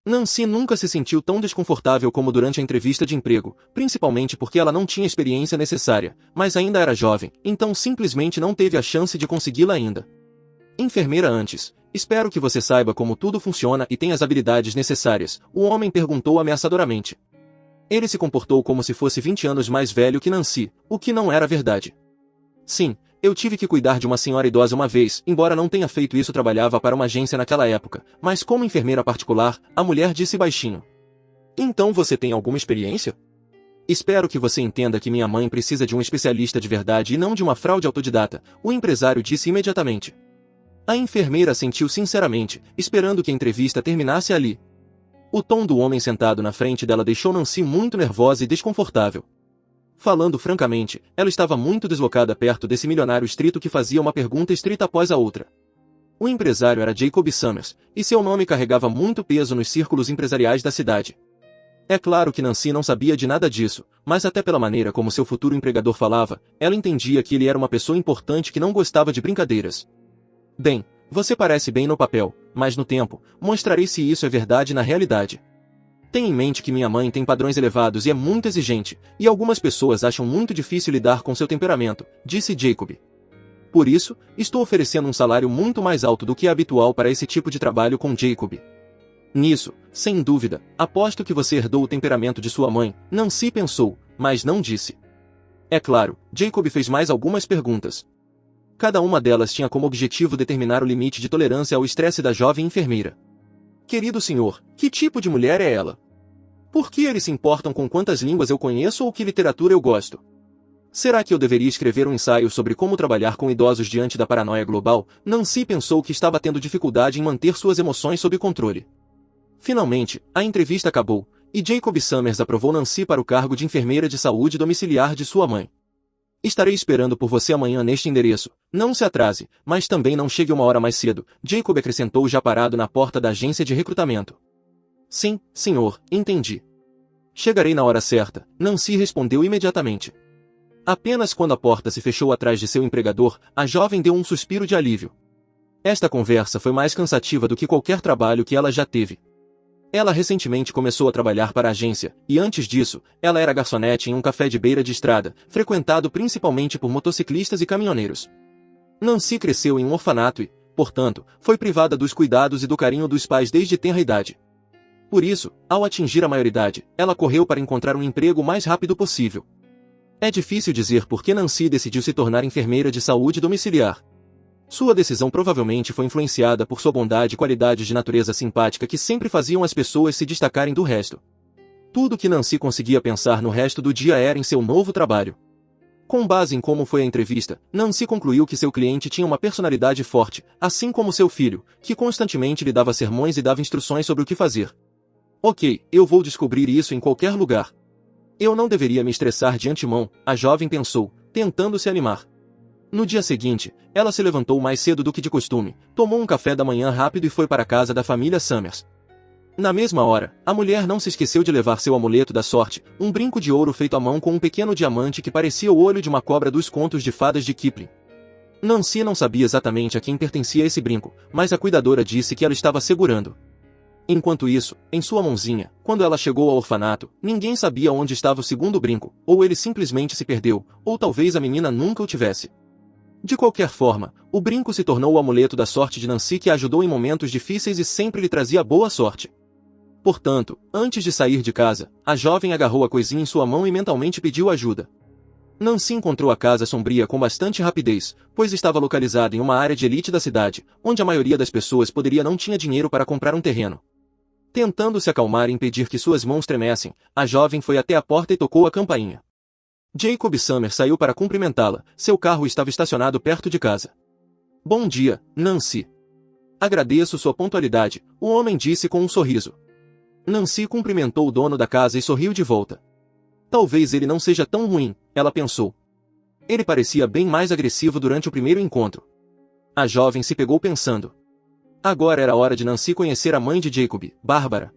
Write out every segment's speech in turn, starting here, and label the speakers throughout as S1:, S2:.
S1: Nancy nunca se sentiu tão desconfortável como durante a entrevista de emprego, principalmente porque ela não tinha a experiência necessária, mas ainda era jovem, então simplesmente não teve a chance de consegui-la ainda. Enfermeira antes, espero que você saiba como tudo funciona e tenha as habilidades necessárias, o homem perguntou ameaçadoramente. Ele se comportou como se fosse 20 anos mais velho que Nancy, o que não era verdade. Sim, eu tive que cuidar de uma senhora idosa uma vez, embora não tenha feito isso, trabalhava para uma agência naquela época, mas como enfermeira particular, a mulher disse baixinho. Então você tem alguma experiência? Espero que você entenda que minha mãe precisa de um especialista de verdade e não de uma fraude autodidata, o empresário disse imediatamente. A enfermeira assentiu sinceramente, esperando que a entrevista terminasse ali. O tom do homem sentado na frente dela deixou Nancy muito nervosa e desconfortável. Falando francamente, ela estava muito deslocada perto desse milionário estrito que fazia uma pergunta estrita após a outra. O empresário era Jacob Summers, e seu nome carregava muito peso nos círculos empresariais da cidade. É claro que Nancy não sabia de nada disso, mas até pela maneira como seu futuro empregador falava, ela entendia que ele era uma pessoa importante que não gostava de brincadeiras. Bem, você parece bem no papel, mas no tempo, mostrarei se isso é verdade na realidade. Tenha em mente que minha mãe tem padrões elevados e é muito exigente, e algumas pessoas acham muito difícil lidar com seu temperamento, disse Jacob. Por isso, estou oferecendo um salário muito mais alto do que é habitual para esse tipo de trabalho com Jacob. Nisso, sem dúvida, aposto que você herdou o temperamento de sua mãe, Nancy pensou, mas não disse. É claro, Jacob fez mais algumas perguntas. Cada uma delas tinha como objetivo determinar o limite de tolerância ao estresse da jovem enfermeira. Querido senhor, que tipo de mulher é ela? Por que eles se importam com quantas línguas eu conheço ou que literatura eu gosto? Será que eu deveria escrever um ensaio sobre como trabalhar com idosos diante da paranoia global? Nancy pensou que estava tendo dificuldade em manter suas emoções sob controle. Finalmente, a entrevista acabou, e Jacob Summers aprovou Nancy para o cargo de enfermeira de saúde domiciliar de sua mãe. Estarei esperando por você amanhã neste endereço. Não se atrase, mas também não chegue uma hora mais cedo, Jacob acrescentou já parado na porta da agência de recrutamento. Sim, senhor, entendi. Chegarei na hora certa, Nancy respondeu imediatamente. Apenas quando a porta se fechou atrás de seu empregador, a jovem deu um suspiro de alívio. Esta conversa foi mais cansativa do que qualquer trabalho que ela já teve. Ela recentemente começou a trabalhar para a agência, e antes disso, ela era garçonete em um café de beira de estrada, frequentado principalmente por motociclistas e caminhoneiros. Nancy cresceu em um orfanato e, portanto, foi privada dos cuidados e do carinho dos pais desde tenra idade. Por isso, ao atingir a maioridade, ela correu para encontrar um emprego o mais rápido possível. É difícil dizer por que Nancy decidiu se tornar enfermeira de saúde domiciliar. Sua decisão provavelmente foi influenciada por sua bondade e qualidades de natureza simpática que sempre faziam as pessoas se destacarem do resto. Tudo que Nancy conseguia pensar no resto do dia era em seu novo trabalho. Com base em como foi a entrevista, Nancy concluiu que seu cliente tinha uma personalidade forte, assim como seu filho, que constantemente lhe dava sermões e dava instruções sobre o que fazer. Ok, eu vou descobrir isso em qualquer lugar. Eu não deveria me estressar de antemão, a jovem pensou, tentando se animar. No dia seguinte, ela se levantou mais cedo do que de costume, tomou um café da manhã rápido e foi para a casa da família Summers. Na mesma hora, a mulher não se esqueceu de levar seu amuleto da sorte, um brinco de ouro feito à mão com um pequeno diamante que parecia o olho de uma cobra dos contos de fadas de Kipling. Nancy não sabia exatamente a quem pertencia esse brinco, mas a cuidadora disse que ela estava segurando. Enquanto isso, em sua mãozinha, quando ela chegou ao orfanato, ninguém sabia onde estava o segundo brinco, ou ele simplesmente se perdeu, ou talvez a menina nunca o tivesse. De qualquer forma, o brinco se tornou o amuleto da sorte de Nancy que a ajudou em momentos difíceis e sempre lhe trazia boa sorte. Portanto, antes de sair de casa, a jovem agarrou a coisinha em sua mão e mentalmente pediu ajuda. Nancy encontrou a casa sombria com bastante rapidez, pois estava localizada em uma área de elite da cidade, onde a maioria das pessoas não tinha dinheiro para comprar um terreno. Tentando se acalmar e impedir que suas mãos tremessem, a jovem foi até a porta e tocou a campainha. Jacob Summers saiu para cumprimentá-la, seu carro estava estacionado perto de casa. Bom dia, Nancy. Agradeço sua pontualidade, o homem disse com um sorriso. Nancy cumprimentou o dono da casa e sorriu de volta. Talvez ele não seja tão ruim, ela pensou. Ele parecia bem mais agressivo durante o primeiro encontro. A jovem se pegou pensando. Agora era a hora de Nancy conhecer a mãe de Jacob, Bárbara.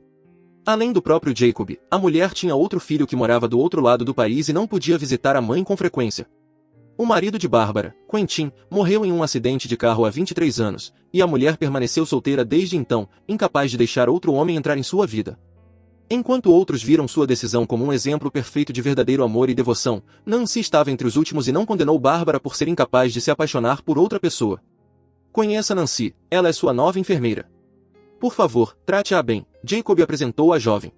S1: Além do próprio Jacob, a mulher tinha outro filho que morava do outro lado do país e não podia visitar a mãe com frequência. O marido de Bárbara, Quentin, morreu em um acidente de carro há 23 anos, e a mulher permaneceu solteira desde então, incapaz de deixar outro homem entrar em sua vida. Enquanto outros viram sua decisão como um exemplo perfeito de verdadeiro amor e devoção, Nancy estava entre os últimos e não condenou Bárbara por ser incapaz de se apaixonar por outra pessoa. Conheça Nancy, ela é sua nova enfermeira. Por favor, trate-a bem, Jacob apresentou a jovem.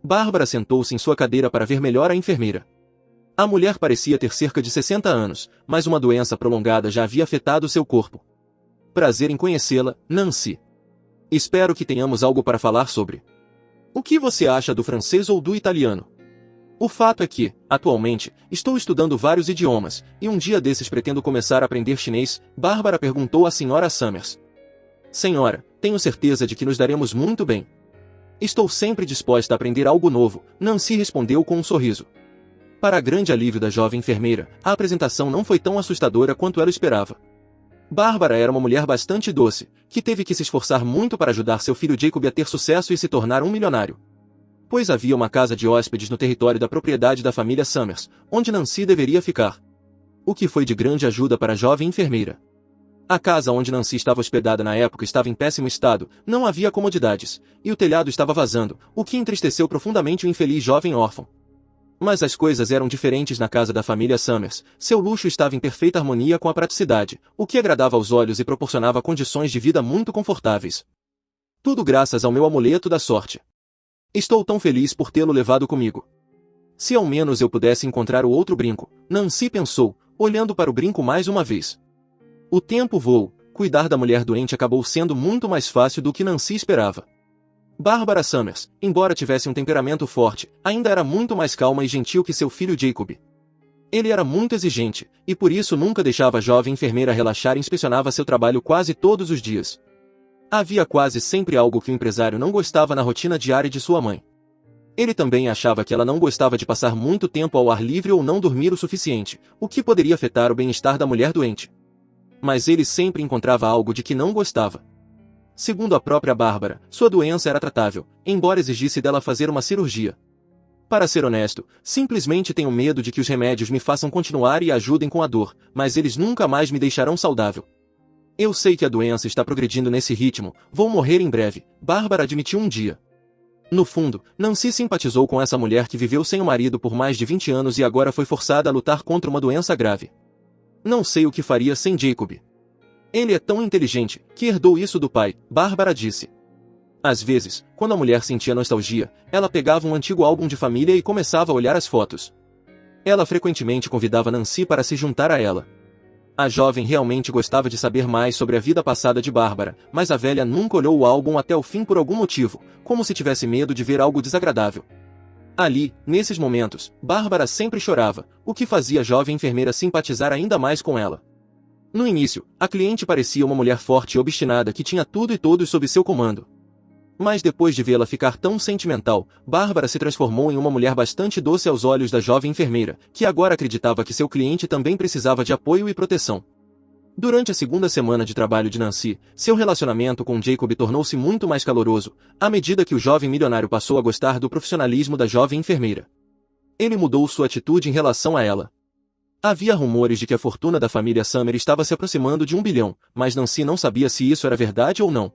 S1: Bárbara sentou-se em sua cadeira para ver melhor a enfermeira. A mulher parecia ter cerca de 60 anos, mas uma doença prolongada já havia afetado seu corpo. Prazer em conhecê-la, Nancy. Espero que tenhamos algo para falar sobre. O que você acha do francês ou do italiano? O fato é que, atualmente, estou estudando vários idiomas, e um dia desses pretendo começar a aprender chinês, Bárbara perguntou à senhora Summers. Senhora, tenho certeza de que nos daremos muito bem. Estou sempre disposta a aprender algo novo, Nancy respondeu com um sorriso. Para grande alívio da jovem enfermeira, a apresentação não foi tão assustadora quanto ela esperava. Bárbara era uma mulher bastante doce, que teve que se esforçar muito para ajudar seu filho Jacob a ter sucesso e se tornar um milionário. Pois havia uma casa de hóspedes no território da propriedade da família Summers, onde Nancy deveria ficar. O que foi de grande ajuda para a jovem enfermeira. A casa onde Nancy estava hospedada na época estava em péssimo estado, não havia comodidades, e o telhado estava vazando, o que entristeceu profundamente o infeliz jovem órfão. Mas as coisas eram diferentes na casa da família Summers, seu luxo estava em perfeita harmonia com a praticidade, o que agradava aos olhos e proporcionava condições de vida muito confortáveis. Tudo graças ao meu amuleto da sorte. Estou tão feliz por tê-lo levado comigo. Se ao menos eu pudesse encontrar o outro brinco, Nancy pensou, olhando para o brinco mais uma vez. O tempo voou, cuidar da mulher doente acabou sendo muito mais fácil do que Nancy esperava. Bárbara Summers, embora tivesse um temperamento forte, ainda era muito mais calma e gentil que seu filho Jacob. Ele era muito exigente, e por isso nunca deixava a jovem enfermeira relaxar e inspecionava seu trabalho quase todos os dias. Havia quase sempre algo que o empresário não gostava na rotina diária de sua mãe. Ele também achava que ela não gostava de passar muito tempo ao ar livre ou não dormir o suficiente, o que poderia afetar o bem-estar da mulher doente. Mas ele sempre encontrava algo de que não gostava. Segundo a própria Bárbara, sua doença era tratável, embora exigisse dela fazer uma cirurgia. Para ser honesto, simplesmente tenho medo de que os remédios me façam continuar e ajudem com a dor, mas eles nunca mais me deixarão saudável. Eu sei que a doença está progredindo nesse ritmo, vou morrer em breve, Bárbara admitiu um dia. No fundo, Nancy simpatizou com essa mulher que viveu sem o marido por mais de 20 anos e agora foi forçada a lutar contra uma doença grave. Não sei o que faria sem Jacob. Ele é tão inteligente, que herdou isso do pai, Bárbara disse. Às vezes, quando a mulher sentia nostalgia, ela pegava um antigo álbum de família e começava a olhar as fotos. Ela frequentemente convidava Nancy para se juntar a ela. A jovem realmente gostava de saber mais sobre a vida passada de Bárbara, mas a velha nunca olhou o álbum até o fim por algum motivo, como se tivesse medo de ver algo desagradável. Ali, nesses momentos, Bárbara sempre chorava, o que fazia a jovem enfermeira simpatizar ainda mais com ela. No início, a cliente parecia uma mulher forte e obstinada que tinha tudo e todos sob seu comando. Mas depois de vê-la ficar tão sentimental, Bárbara se transformou em uma mulher bastante doce aos olhos da jovem enfermeira, que agora acreditava que seu cliente também precisava de apoio e proteção. Durante a segunda semana de trabalho de Nancy, seu relacionamento com Jacob tornou-se muito mais caloroso, à medida que o jovem milionário passou a gostar do profissionalismo da jovem enfermeira. Ele mudou sua atitude em relação a ela. Havia rumores de que a fortuna da família Summer estava se aproximando de 1 bilhão, mas Nancy não sabia se isso era verdade ou não.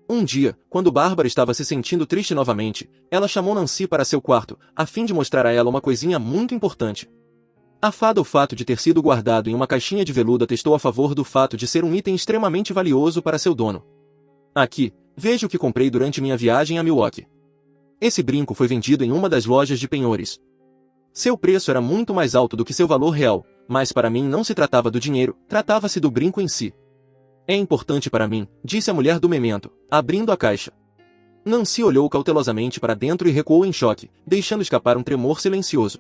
S1: Um dia, quando Bárbara estava se sentindo triste novamente, ela chamou Nancy para seu quarto, a fim de mostrar a ela uma coisinha muito importante. A fada o fato de ter sido guardado em uma caixinha de veludo atestou a favor do fato de ser um item extremamente valioso para seu dono. Aqui, veja o que comprei durante minha viagem a Milwaukee. Esse brinco foi vendido em uma das lojas de penhores. Seu preço era muito mais alto do que seu valor real, mas para mim não se tratava do dinheiro, tratava-se do brinco em si. É importante para mim, disse a mulher do memento, abrindo a caixa. Nancy olhou cautelosamente para dentro e recuou em choque, deixando escapar um tremor silencioso.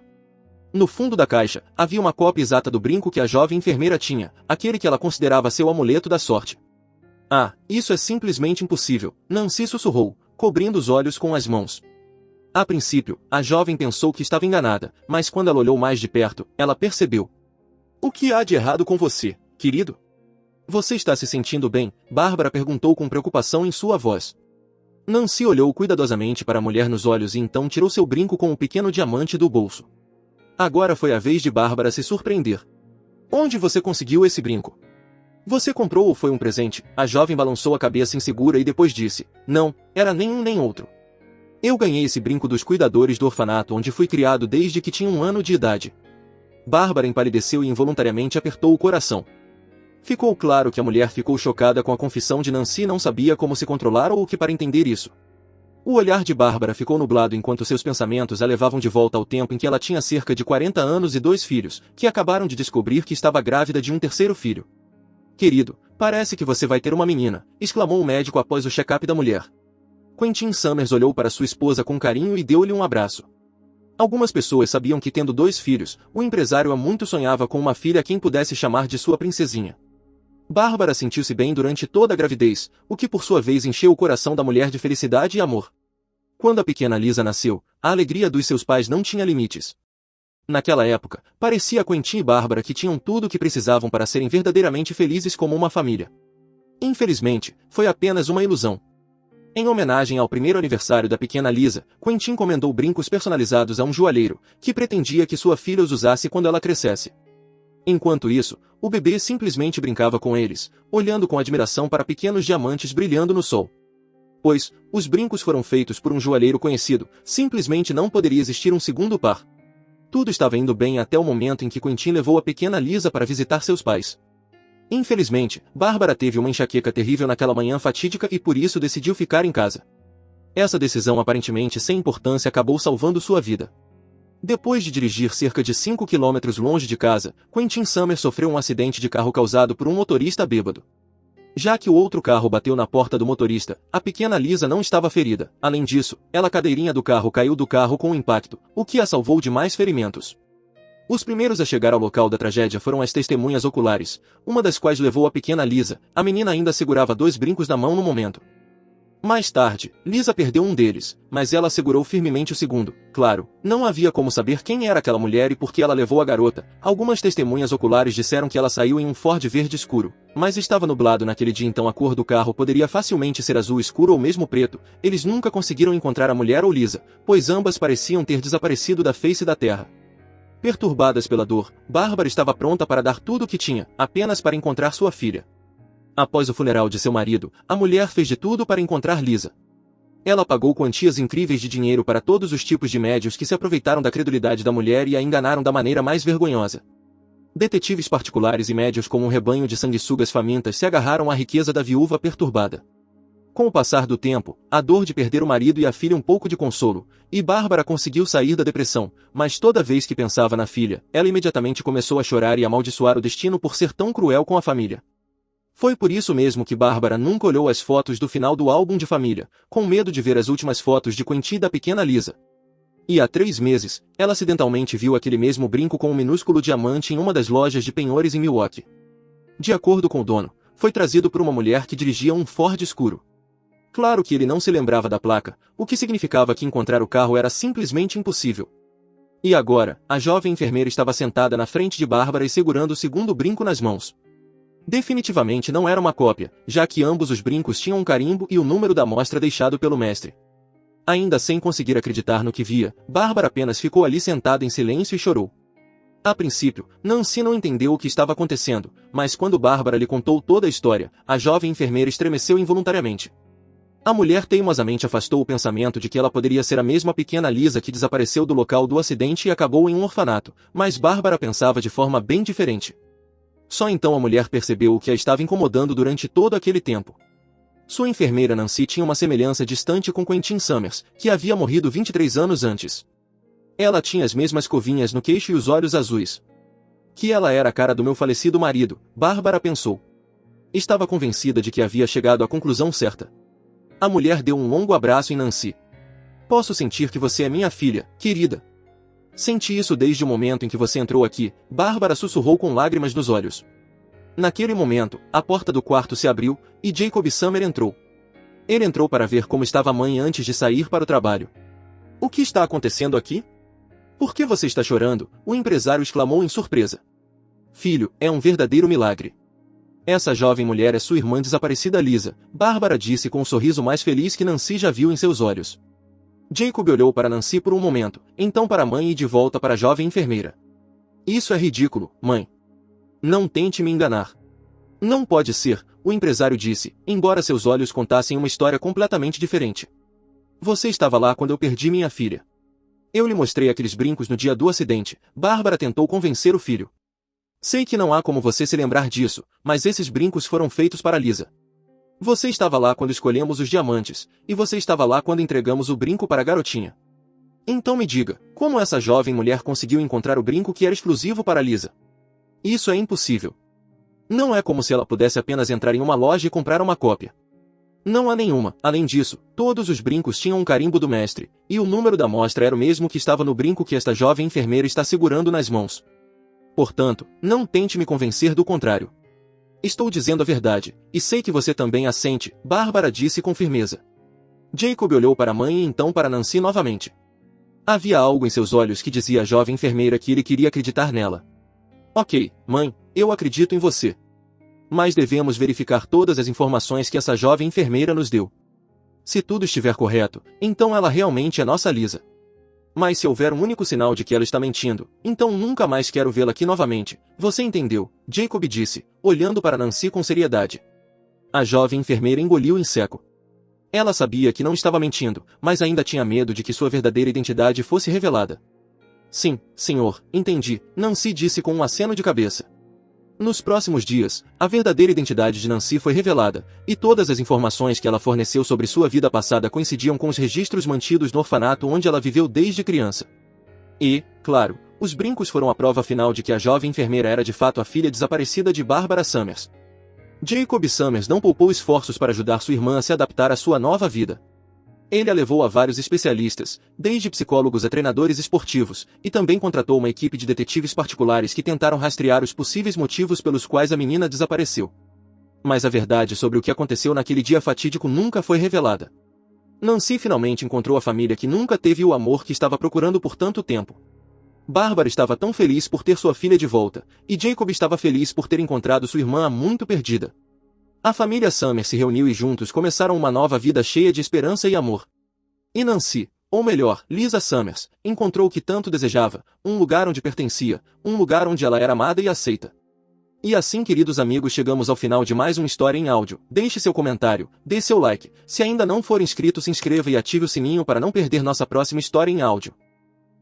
S1: No fundo da caixa, havia uma cópia exata do brinco que a jovem enfermeira tinha, aquele que ela considerava seu amuleto da sorte. Ah, isso é simplesmente impossível, Nancy sussurrou, cobrindo os olhos com as mãos. A princípio, a jovem pensou que estava enganada, mas quando ela olhou mais de perto, ela percebeu. O que há de errado com você, querido? Você está se sentindo bem? Bárbara perguntou com preocupação em sua voz. Nancy olhou cuidadosamente para a mulher nos olhos e então tirou seu brinco com um pequeno diamante do bolso. Agora foi a vez de Bárbara se surpreender. Onde você conseguiu esse brinco? Você comprou ou foi um presente? A jovem balançou a cabeça insegura e depois disse, não, era nem um nem outro. Eu ganhei esse brinco dos cuidadores do orfanato onde fui criado desde que tinha 1 ano de idade. Bárbara empalideceu e involuntariamente apertou o coração. Ficou claro que a mulher ficou chocada com a confissão de Nancy e não sabia como se controlar ou o que para entender isso. O olhar de Bárbara ficou nublado enquanto seus pensamentos a levavam de volta ao tempo em que ela tinha cerca de 40 anos e 2 filhos, que acabaram de descobrir que estava grávida de um terceiro filho. Querido, parece que você vai ter uma menina, exclamou o médico após o check-up da mulher. Quentin Summers olhou para sua esposa com carinho e deu-lhe um abraço. Algumas pessoas sabiam que tendo 2 filhos, o empresário há muito sonhava com uma filha a quem pudesse chamar de sua princesinha. Bárbara sentiu-se bem durante toda a gravidez, o que por sua vez encheu o coração da mulher de felicidade e amor. Quando a pequena Lisa nasceu, a alegria dos seus pais não tinha limites. Naquela época, parecia a Quentin e Bárbara que tinham tudo o que precisavam para serem verdadeiramente felizes como uma família. Infelizmente, foi apenas uma ilusão. Em homenagem ao primeiro aniversário da pequena Lisa, Quentin encomendou brincos personalizados a um joalheiro, que pretendia que sua filha os usasse quando ela crescesse. Enquanto isso, o bebê simplesmente brincava com eles, olhando com admiração para pequenos diamantes brilhando no sol. Pois, os brincos foram feitos por um joalheiro conhecido, simplesmente não poderia existir um segundo par. Tudo estava indo bem até o momento em que Quentin levou a pequena Lisa para visitar seus pais. Infelizmente, Bárbara teve uma enxaqueca terrível naquela manhã fatídica e por isso decidiu ficar em casa. Essa decisão aparentemente sem importância acabou salvando sua vida. Depois de dirigir cerca de 5 quilômetros longe de casa, Quentin Summers sofreu um acidente de carro causado por um motorista bêbado. Já que o outro carro bateu na porta do motorista, a pequena Lisa não estava ferida. Além disso, a cadeirinha do carro caiu do carro com o impacto, o que a salvou de mais ferimentos. Os primeiros a chegar ao local da tragédia foram as testemunhas oculares, uma das quais levou a pequena Lisa. A menina ainda segurava 2 brincos na mão no momento. Mais tarde, Lisa perdeu um deles, mas ela segurou firmemente o segundo. Claro, não havia como saber quem era aquela mulher e por que ela levou a garota. Algumas testemunhas oculares disseram que ela saiu em um Ford verde escuro, mas estava nublado naquele dia, então a cor do carro poderia facilmente ser azul escuro ou mesmo preto. Eles nunca conseguiram encontrar a mulher ou Lisa, pois ambas pareciam ter desaparecido da face da terra. Perturbadas pela dor, Bárbara estava pronta para dar tudo o que tinha, apenas para encontrar sua filha. Após o funeral de seu marido, a mulher fez de tudo para encontrar Lisa. Ela pagou quantias incríveis de dinheiro para todos os tipos de médios que se aproveitaram da credulidade da mulher e a enganaram da maneira mais vergonhosa. Detetives particulares e médios como um rebanho de sanguessugas famintas se agarraram à riqueza da viúva perturbada. Com o passar do tempo, a dor de perder o marido e a filha um pouco de consolo, e Bárbara conseguiu sair da depressão, mas toda vez que pensava na filha, ela imediatamente começou a chorar e amaldiçoar o destino por ser tão cruel com a família. Foi por isso mesmo que Bárbara nunca olhou as fotos do final do álbum de família, com medo de ver as últimas fotos de Quentin e da pequena Lisa. E há 3 meses, ela acidentalmente viu aquele mesmo brinco com um minúsculo diamante em uma das lojas de penhores em Milwaukee. De acordo com o dono, foi trazido por uma mulher que dirigia um Ford escuro. Claro que ele não se lembrava da placa, o que significava que encontrar o carro era simplesmente impossível. E agora, a jovem enfermeira estava sentada na frente de Bárbara e segurando o segundo brinco nas mãos. Definitivamente não era uma cópia, já que ambos os brincos tinham um carimbo e o número da amostra deixado pelo mestre. Ainda sem conseguir acreditar no que via, Bárbara apenas ficou ali sentada em silêncio e chorou. A princípio, Nancy não entendeu o que estava acontecendo, mas quando Bárbara lhe contou toda a história, a jovem enfermeira estremeceu involuntariamente. A mulher teimosamente afastou o pensamento de que ela poderia ser a mesma pequena Lisa que desapareceu do local do acidente e acabou em um orfanato, mas Bárbara pensava de forma bem diferente. Só então a mulher percebeu o que a estava incomodando durante todo aquele tempo. Sua enfermeira Nancy tinha uma semelhança distante com Quentin Summers, que havia morrido 23 anos antes. Ela tinha as mesmas covinhas no queixo e os olhos azuis. Que ela era a cara do meu falecido marido, Bárbara pensou. Estava convencida de que havia chegado à conclusão certa. A mulher deu um longo abraço em Nancy. Posso sentir que você é minha filha, querida. Senti isso desde o momento em que você entrou aqui, Bárbara sussurrou com lágrimas nos olhos. Naquele momento, a porta do quarto se abriu, e Jacob Summer entrou. Ele entrou para ver como estava a mãe antes de sair para o trabalho. O que está acontecendo aqui? Por que você está chorando? O empresário exclamou em surpresa. Filho, é um verdadeiro milagre. Essa jovem mulher é sua irmã desaparecida Lisa, Bárbara disse com um sorriso mais feliz que Nancy já viu em seus olhos. Jacob olhou para Nancy por um momento, então para a mãe e de volta para a jovem enfermeira. Isso é ridículo, mãe. Não tente me enganar. Não pode ser, o empresário disse, embora seus olhos contassem uma história completamente diferente. Você estava lá quando eu perdi minha filha. Eu lhe mostrei aqueles brincos no dia do acidente. Bárbara tentou convencer o filho. Sei que não há como você se lembrar disso, mas esses brincos foram feitos para Lisa. Você estava lá quando escolhemos os diamantes, e você estava lá quando entregamos o brinco para a garotinha. Então me diga, como essa jovem mulher conseguiu encontrar o brinco que era exclusivo para Lisa? Isso é impossível. Não é como se ela pudesse apenas entrar em uma loja e comprar uma cópia. Não há nenhuma. Além disso, todos os brincos tinham um carimbo do mestre, e o número da amostra era o mesmo que estava no brinco que esta jovem enfermeira está segurando nas mãos. Portanto, não tente me convencer do contrário. Estou dizendo a verdade, e sei que você também a sente, Bárbara disse com firmeza. Jacob olhou para a mãe e então para Nancy novamente. Havia algo em seus olhos que dizia à jovem enfermeira que ele queria acreditar nela. Ok, mãe, eu acredito em você. Mas devemos verificar todas as informações que essa jovem enfermeira nos deu. Se tudo estiver correto, então ela realmente é nossa Lisa. Mas se houver um único sinal de que ela está mentindo, então nunca mais quero vê-la aqui novamente. Você entendeu? Jacob disse, olhando para Nancy com seriedade. A jovem enfermeira engoliu em seco. Ela sabia que não estava mentindo, mas ainda tinha medo de que sua verdadeira identidade fosse revelada. Sim, senhor, entendi, Nancy disse com um aceno de cabeça. Nos próximos dias, a verdadeira identidade de Nancy foi revelada, e todas as informações que ela forneceu sobre sua vida passada coincidiam com os registros mantidos no orfanato onde ela viveu desde criança. E, claro, os brincos foram a prova final de que a jovem enfermeira era de fato a filha desaparecida de Barbara Summers. Jacob Summers não poupou esforços para ajudar sua irmã a se adaptar à sua nova vida. Ele a levou a vários especialistas, desde psicólogos a treinadores esportivos, e também contratou uma equipe de detetives particulares que tentaram rastrear os possíveis motivos pelos quais a menina desapareceu. Mas a verdade sobre o que aconteceu naquele dia fatídico nunca foi revelada. Nancy finalmente encontrou a família que nunca teve o amor que estava procurando por tanto tempo. Bárbara estava tão feliz por ter sua filha de volta, e Jacob estava feliz por ter encontrado sua irmã há muito perdida. A família Summers se reuniu e juntos começaram uma nova vida cheia de esperança e amor. E Nancy, ou melhor, Lisa Summers, encontrou o que tanto desejava, um lugar onde pertencia, um lugar onde ela era amada e aceita. E assim, queridos amigos, chegamos ao final de mais uma história em áudio. Deixe seu comentário, dê seu like, se ainda não for inscrito se inscreva e ative o sininho para não perder nossa próxima história em áudio.